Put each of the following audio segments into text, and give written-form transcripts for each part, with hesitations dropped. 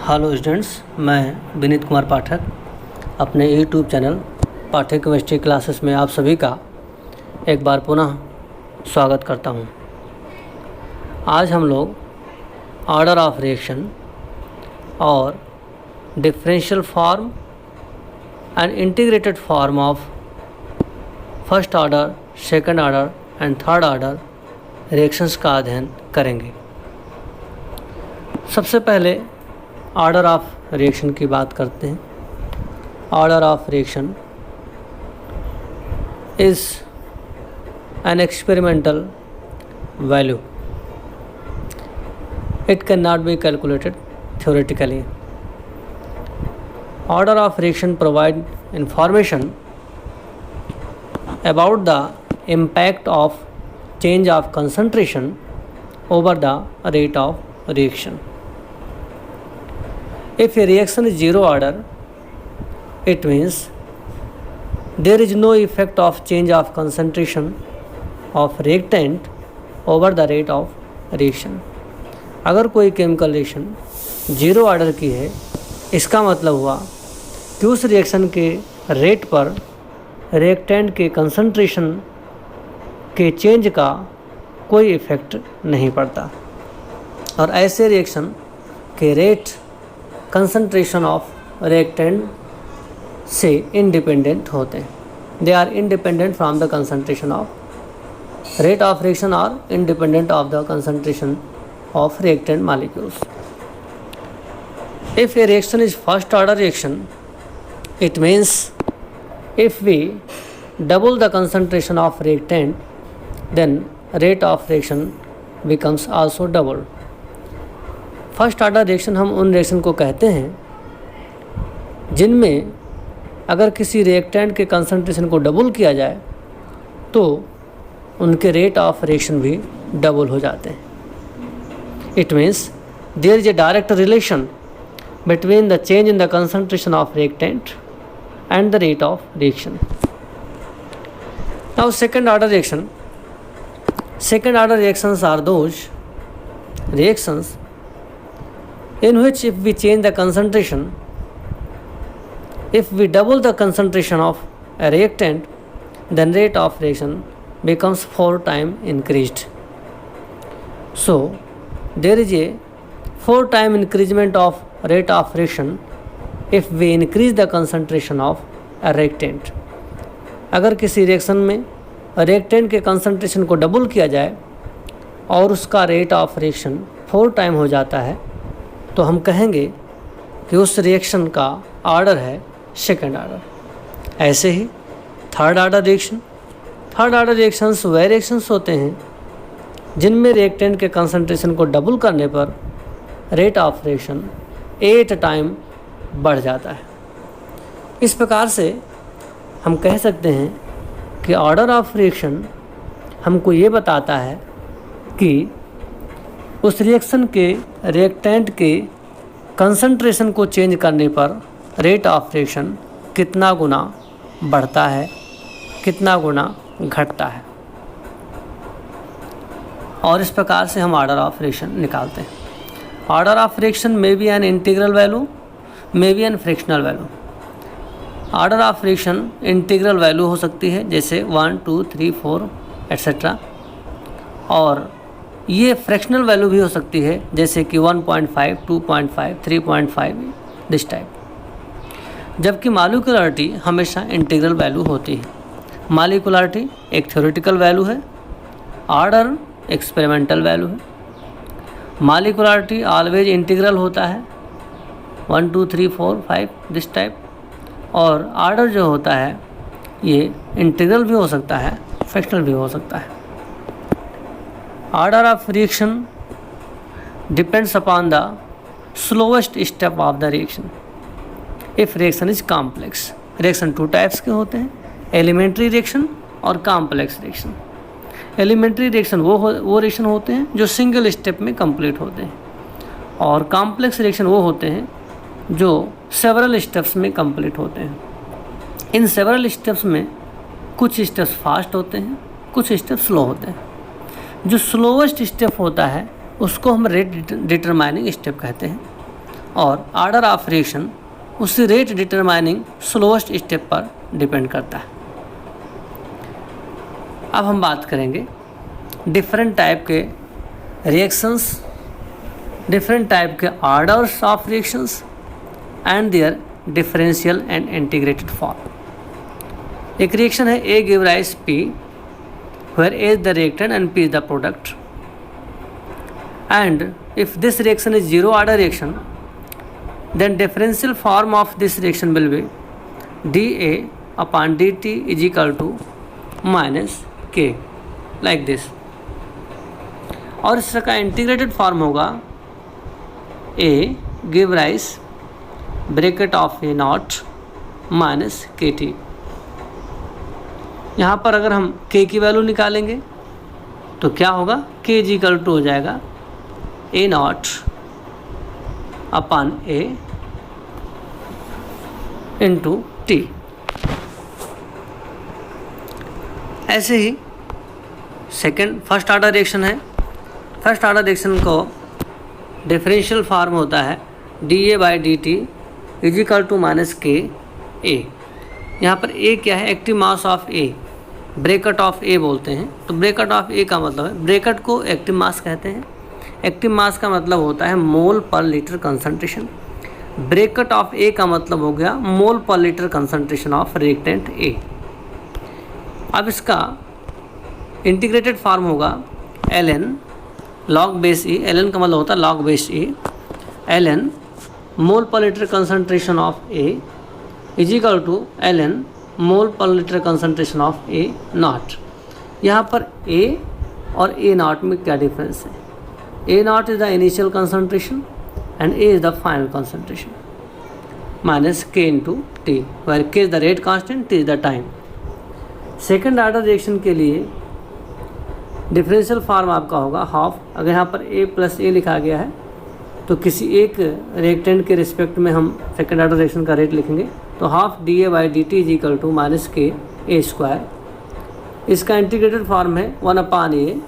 Hello students, मैं विनीत कुमार पाठक अपने YouTube channel पाठक chemistry classes में आप सभी का एक बार पुनः स्वागत करता हूं। आज हम लोग ऑर्डर ऑफ रिएक्शन और differential form and integrated form of first order, second order and third order reactions का अध्ययन करेंगे। सबसे पहले ऑर्डर ऑफ रिएक्शन की बात करते हैं। Order of reaction is an experimental value. It can not be calculated theoretically. Order of reaction provide information about the impact of change of concentration over the rate of reaction. If a reaction is zero order, it means there is no effect of change of concentration of reactant over the rate of reaction. अगर कोई chemical reaction zero order की है, इसका मतलब हुआ कि उस reaction के रेट पर रिएक्टेंट के कंसंट्रेशन के चेंज का कोई इफ़ेक्ट नहीं पड़ता। और ऐसे रिएक्शन के रेट कंसंट्रेशन ऑफ रिएक्टेंट से इंडिपेंडेंट होते हैं। They are independent from the concentration of rate of reaction और independent of the concentration of reactant molecules. If a reaction is first order reaction, it means if we double the concentration of reactant, then rate of reaction becomes also doubled. First order reaction हम उन reaction को कहते हैं जिनमें अगर किसी reactant के concentration को डबल किया जाए तो उनके रेट ऑफ रिएक्शन भी डबल हो जाते हैं। It means there is a direct relation between the change in the concentration of reactant and the rate of reaction. Now second order reaction. Second order reactions are those reactions in which if we change the concentration, if we double the concentration of a reactant, then rate of reaction becomes 4 times increased. So there is a 4 times increment of rate of reaction if we increase the concentration of a reactant. अगर किसी reaction में reactant के concentration को double किया जाए और उसका rate of reaction 4 time हो जाता है तो हम कहेंगे कि उस रिएक्शन का ऑर्डर है सेकंड ऑर्डर। ऐसे ही third order reaction. Third order reactions वह रिएक्शंस होते हैं जिनमें रिएक्टेंट के कंसंट्रेशन को डबल करने पर रेट ऑफ रिएक्शन 8 टाइम बढ़ जाता है। इस प्रकार से हम कह सकते हैं कि ऑर्डर ऑफ रिएक्शन हमको ये बताता है कि उस रिएक्शन के रिएक्टेंट के कंसंट्रेशन को चेंज करने पर रेट ऑफ रिएक्शन कितना गुना बढ़ता है, कितना गुना घटता है। और इस प्रकार से हम ऑर्डर ऑफ रिएक्शन निकालते हैं। Order of reaction may be an integral value, may be an fractional value. Order of reaction integral value हो सकती है जैसे 1, 2, 3, 4 एट्सेट्रा, और ये फ्रैक्शनल वैल्यू भी हो सकती है जैसे कि 1.5, 2.5, 3.5 दिस टाइप। जबकि मॉलिक्यूलरिटी हमेशा इंटीग्रल वैल्यू होती है। मॉलिक्यूलरिटी एक थ्योरेटिकल वैल्यू है, ऑर्डर एक्सपेरिमेंटल वैल्यू है। मॉलिक्यूलरिटी ऑलवेज इंटीग्रल होता है 1, 2, 3, 4, 5 दिस टाइप, और ऑर्डर जो होता है ये इंटीग्रल भी हो सकता है, फ्रैक्शनल भी हो सकता है। Order of reaction depends upon the slowest step of the reaction if reaction is complex. Reaction 2 types के होते हैं, एलिमेंट्री रिएक्शन और कॉम्प्लेक्स रिएक्शन। एलिमेंट्री रिएक्शन वो रिएक्शन होते हैं जो सिंगल स्टेप में कंप्लीट होते हैं, और कॉम्प्लेक्स रिएक्शन वो होते हैं जो सेवरल स्टेप्स में कंप्लीट होते हैं। इन सेवरल स्टेप्स में कुछ स्टेप्स फास्ट होते हैं, कुछ स्टेप स्लो होते हैं। जो स्लोवेस्ट स्टेप होता है उसको हम रेट डिटरमाइनिंग स्टेप कहते हैं, और आर्डर ऑफ रिएक्शन उसी रेट डिटरमाइनिंग स्लोएस्ट स्टेप पर डिपेंड करता है। अब हम बात करेंगे डिफरेंट टाइप के रिएक्शंस, डिफरेंट टाइप के orders of reactions and their differential and integrated form. एक रिएक्शन है A give rise P where A is the reactant and P is the product, and if this reaction is zero order reaction then differential form of this reaction will be dA upon dt is equal to minus k, like this। और इसका integrated form होगा A give rise bracket of A not minus के T. यहाँ पर अगर हम k की value निकालेंगे तो क्या होगा, k इज इक्वल टू हो जाएगा A not upon A into T. ऐसे ही फर्स्ट ऑर्डर रिएक्शन है। फर्स्ट ऑर्डर रिएक्शन को डिफरेंशियल फार्म होता है D A by D T is equal to minus के ए। यहाँ पर ए क्या है, active mass of A, bracket of A बोलते हैं। तो ब्रैकेट ऑफ ए का मतलब है, ब्रैकेट को एक्टिव मास कहते हैं। एक्टिव मास का मतलब होता है mole per litre concentration. Bracket of A का मतलब हो गया mole per litre concentration of reactant A. अब इसका इंटीग्रेटेड फॉर्म होगा L N log base E, L N का मतलब होता है log base E, L N mole per litre concentration of A is equal to L N mole per litre concentration of A not. यहाँ पर ए और ए not में क्या difference है, A not is the initial concentration and A is the final concentration minus K into T, where K is the rate constant, T is the time। Second order reaction के लिए differential form आपका होगा half. अगर यहाँ पर A plus ए लिखा गया है तो किसी एक रिएक्टेंट के रिस्पेक्ट में हम सेकेंड ऑर्डर रिएक्शन का रेट लिखेंगे, तो half d A by D T is equal to minus के ए स्क्वायर। इसका इंटीग्रेटेड फॉर्म है one upon a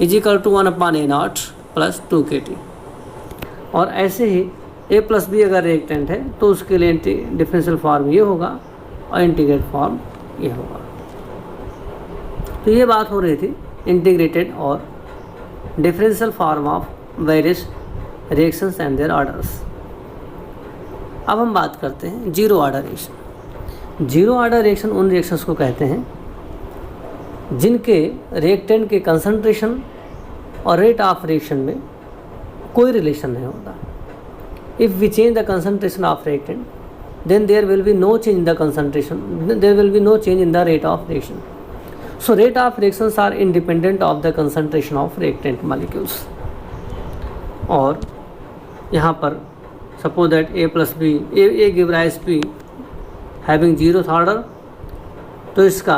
is equal to one upon a not plus two k t. और ऐसे ही a plus b अगर reactant है तो उसके लिए डिफरेंशियल फॉर्म ये होगा और इंटीग्रेट फॉर्म ये होगा। तो ये बात हो रही थी इंटीग्रेटेड और differential form of various reactions and there orders. अब हम बात करते हैं zero order reaction. Zero order reaction उन रिएक्शंस को कहते हैं जिनके रिएक्टेंट के कंसंट्रेशन और रेट ऑफ रिएक्शन में कोई रिलेशन नहीं होता। If we change the concentration of reactant then there will be no change in the concentration, there will be no change in the rate of reaction. So rate of reactions are independent of the concentration of reactant molecules. और यहाँ पर suppose that a plus b, a give rise p having zero order, तो इसका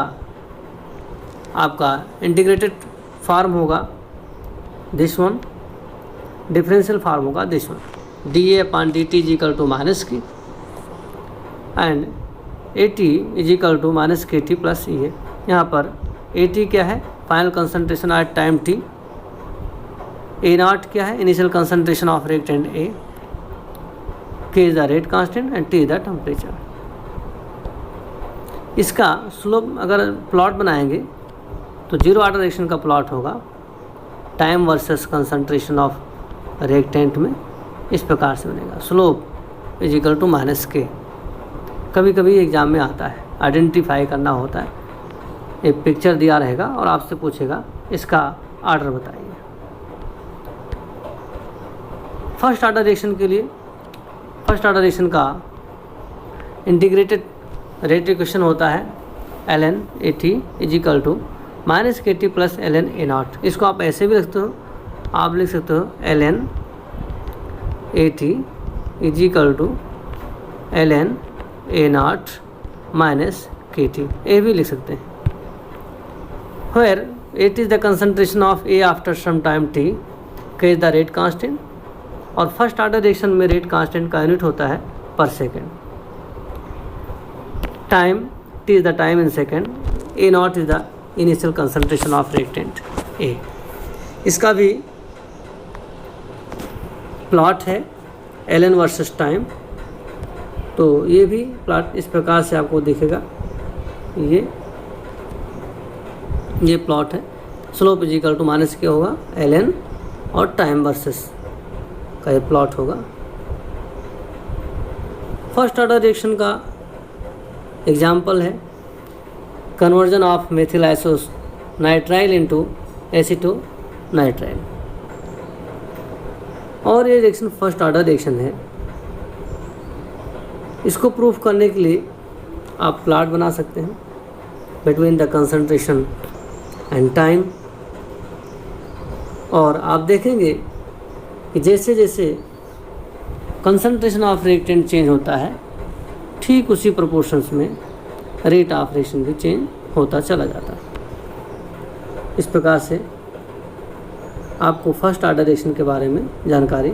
आपका integrated form होगा this one, differential form होगा this one, D A upon D T is equal to minus K and A T is equal to minus के T plus E है। यहाँ पर A T क्या है, final concentration at time T, A not क्या है, initial concentration of reactant A, K is the rate constant and T is the temperature. इसका slope अगर प्लॉट बनाएंगे तो जीरो ऑर्डर रिएक्शन का प्लॉट होगा time versus concentration of reactant में इस प्रकार से बनेगा, slope is equal to minus k. कभी कभी एग्जाम में आता है, आइडेंटिफाई करना होता है, एक पिक्चर दिया रहेगा और आपसे पूछेगा इसका ऑर्डर बताइए। फर्स्ट ऑर्डर रिएक्शन के लिए फर्स्ट ऑर्डर रिएक्शन का इंटीग्रेटेड रेट इक्वेशन होता है L N A T is equal to minus के T plus L N A not. इसको आप ऐसे भी लिखते हो, आप लिख सकते हो l N A T is equal to L N A not minus के टी, ए भी लिख सकते हैं। Where at is the concentration of a after some time t, k is the rate constant, और फर्स्ट ऑर्डर रिएक्शन में rate constant का unit होता है per second. Time t is the time in second, a not is the initial concentration of reactant a. इसका भी plot है ln versus time. तो ये भी प्लॉट इस प्रकार से आपको दिखेगा। ये प्लॉट है। Slope is equal to minus क्या होगा, ln और टाइम वर्सेस का ये प्लॉट होगा। फर्स्ट ऑर्डर रिएक्शन का एग्जाम्पल है conversion of methyl isonitrile into acetonitrile, और ये रिएक्शन फर्स्ट ऑर्डर रिएक्शन है। इसको प्रूफ करने के लिए आप प्लॉट बना सकते हैं between the concentration and time, और आप देखेंगे कि जैसे जैसे कंसंट्रेशन ऑफ रिएक्टेंट चेंज होता है ठीक उसी प्रोपोर्शंस में रेट ऑफ रिएक्शन भी चेंज होता चला जाता है। इस प्रकार से आपको फर्स्ट ऑर्डर रिएक्शन के बारे में जानकारी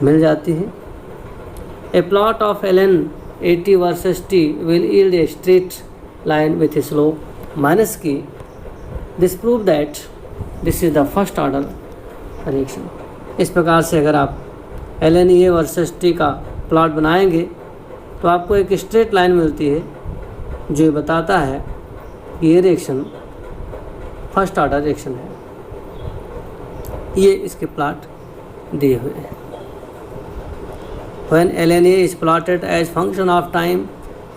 मिल जाती है। A plot of ln AT versus T will yield a straight line with a slope minus K. This prove that this is the first order reaction. इस प्रकार से अगर आप ln A वर्सेस T का प्लॉट बनाएंगे तो आपको एक स्ट्रेट लाइन मिलती है जो ये बताता है कि ये रिएक्शन फर्स्ट ऑर्डर रिएक्शन है। ये इसके प्लॉट दिए हुए हैं। When ln A is plotted as function of time,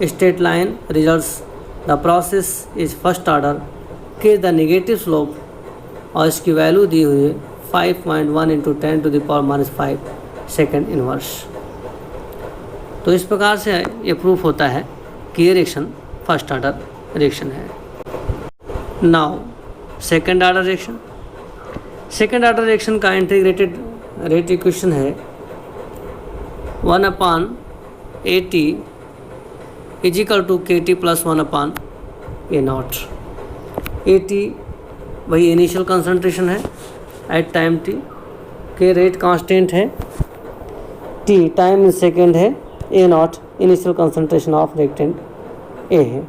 straight line results the process is first order के द नेगेटिव स्लोप, और इसकी वैल्यू दी हुई है 5.1 × 10⁻⁵ सेकेंड इनवर्स। तो इस प्रकार से ये प्रूफ होता है कि ये रिएक्शन फर्स्ट ऑर्डर रिएक्शन है। Now second order reaction. Second order reaction का इंटीग्रेटेड रेट इक्वेशन है 1/AT is equal to KT + 1/A0। AT वही इनिशियल कंसंट्रेशन है at time t, k rate constant है, t टाइम इन सेकेंड है, A0 initial concentration of reactant A है।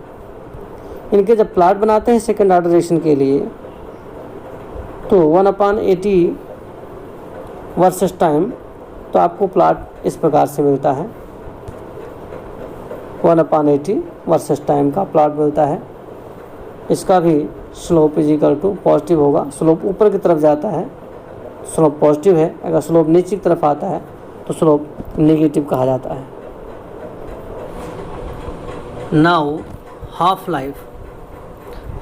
इनके जब plot बनाते हैं सेकेंड ऑर्डर रिएक्शन के लिए तो 1/AT वर्सेस टाइम, तो आपको प्लॉट इस प्रकार से मिलता है। 1/AT वर्सेस टाइम का प्लॉट मिलता है। इसका भी slope is equal to positive होगा। स्लोप ऊपर की तरफ जाता है, स्लोप पॉजिटिव है। अगर स्लोप नीचे की तरफ आता है तो स्लोप नेगेटिव कहा जाता है। Now half life.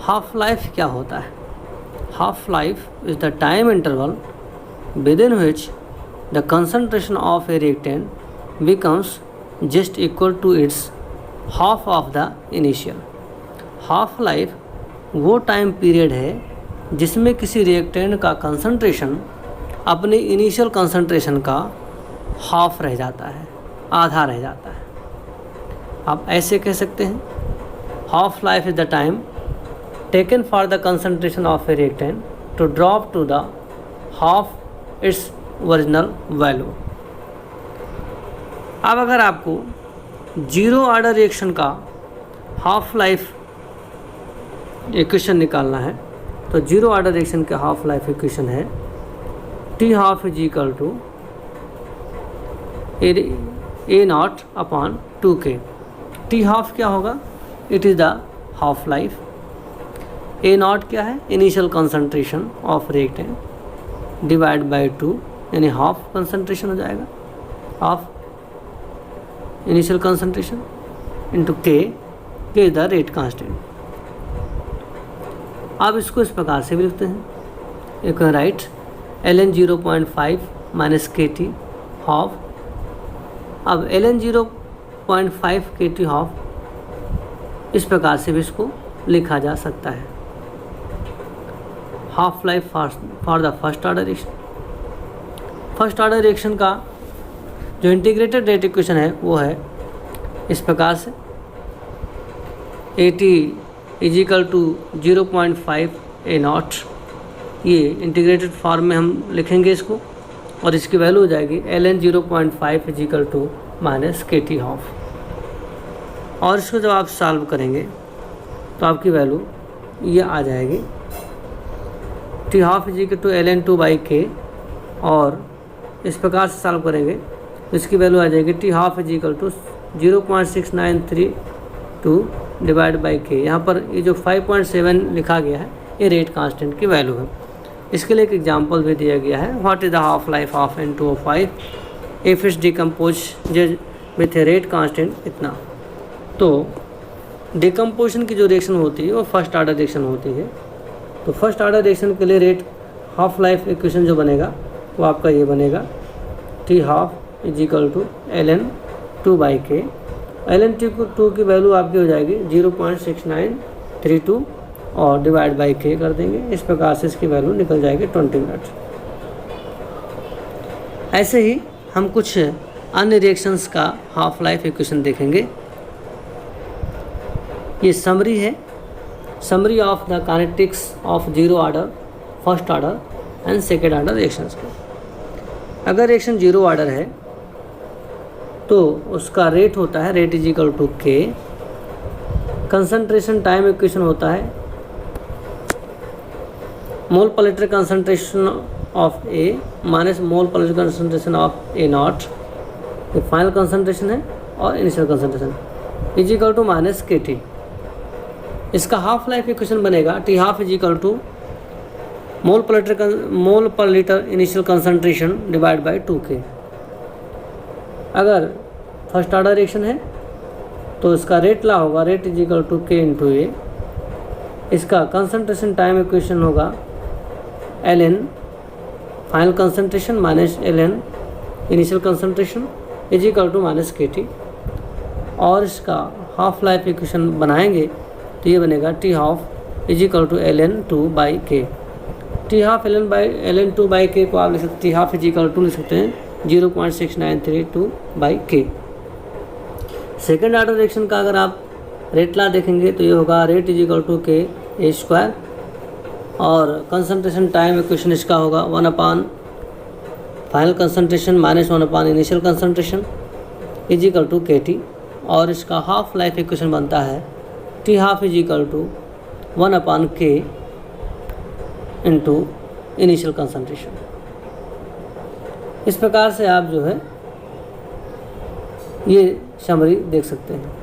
Half life क्या होता है? Half life is the time interval within which the concentration of a reactant becomes just equal to its half of the initial। Half life वो time period है जिसमें किसी reactant का concentration अपने initial concentration का हाफ रह जाता है, आधा रह जाता है। आप ऐसे कह सकते हैं, half life is the time taken for the concentration of a reactant to drop to the half its original value. अब अगर आपको जीरो ऑर्डर रिएक्शन का हाफ लाइफ इक्वेशन निकालना है तो जीरो ऑर्डर रिएक्शन का हाफ लाइफ इक्वेशन है T12 is equal to A0/2K। T12 क्या होगा? It is the half life. A0 क्या है? Initial concentration of reactant divide by 2, यानी हाफ कंसंट्रेशन हो जाएगा, half initial concentration into K is the rate constant. आप इसको इस प्रकार से भी लिखते हैं, एक right ln 0.5 minus KT half. अब ln 0.5 KT हाफ इस प्रकार से भी इसको लिखा जा सकता है। Half life for the first order reaction. First order reaction का जो इंटीग्रेटेड रेट इक्वेशन है वो है इस प्रकार से AT is equal to 0.5 A0। ये इंटीग्रेटेड फॉर्म में हम लिखेंगे इसको, और इसकी वैल्यू हो जाएगी ln 0.5 is equal to minus KT half. और इसको जब आप सॉल्व करेंगे तो आपकी वैल्यू ये आ जाएगी T12 is equal to ln 2/K। और इस प्रकार से सॉल्व करेंगे तो इसकी वैल्यू आ जाएगी t half is equal to 0.6932 divide by k. यहाँ पर ये जो 5.7 लिखा गया है ये रेट कांस्टेंट की वैल्यू है। इसके लिए एक एग्जांपल भी दिया गया है, what is the half life of N2O5 if it's decompose with a rate constant इतना। तो डिकम्पोजिशन की जो रिएक्शन होती है वो फर्स्ट ऑर्डर रिएक्शन होती है। तो फर्स्ट ऑर्डर रिएक्शन के लिए रेट हाफ लाइफ इक्वेशन जो बनेगा वो आपका ये बनेगा T half is equal to ln2/k। ln2 की वैल्यू आपकी हो जाएगी 0.6932 और डिवाइड बाई के कर देंगे। इस प्रकार से इसकी वैल्यू निकल जाएगी 20 मिनट। ऐसे ही हम कुछ अन्य रिएक्शंस का हाफ लाइफ इक्वेशन देखेंगे। ये समरी है, summary of the kinetics of zero order, first order and second order reactions को। अगर रिएक्शन जीरो ऑर्डर है तो उसका रेट होता है rate is equal to K. Concentration time equation होता है mole per litre concentration of A minus mole per litre concentration of A not, ये फाइनल कंसंट्रेशन है, और initial concentration is equal to minus के T. इसका half life equation बनेगा T half is equal to mole per litre initial concentration divide by 2k। अगर first order reaction है तो इसका रेट ला होगा rate is equal to k into a. इसका concentration time equation होगा ln final concentration minus ln initial concentration is equal to minus के t. और इसका हाफ लाइफ इक्वेशन बनाएंगे तो ये बनेगा T half is equal to ln2/k। T half ln2/k को आप लिख सकते, t half is equal to लिख सकते हैं 0.6932/k। सेकेंड ऑर्डर रिएक्शन का अगर आप रेट ला देखेंगे तो ये होगा rate is equal to k a square, और कंसंट्रेशन टाइम इक्वेशन इसका होगा 1/, final concentration minus 1/, initial concentration is equal to k t. और इसका हाफ लाइफ इक्वेशन बनता है t half is equal to 1/k into initial concentration. इस प्रकार से आप जो है ये समरी देख सकते हैं।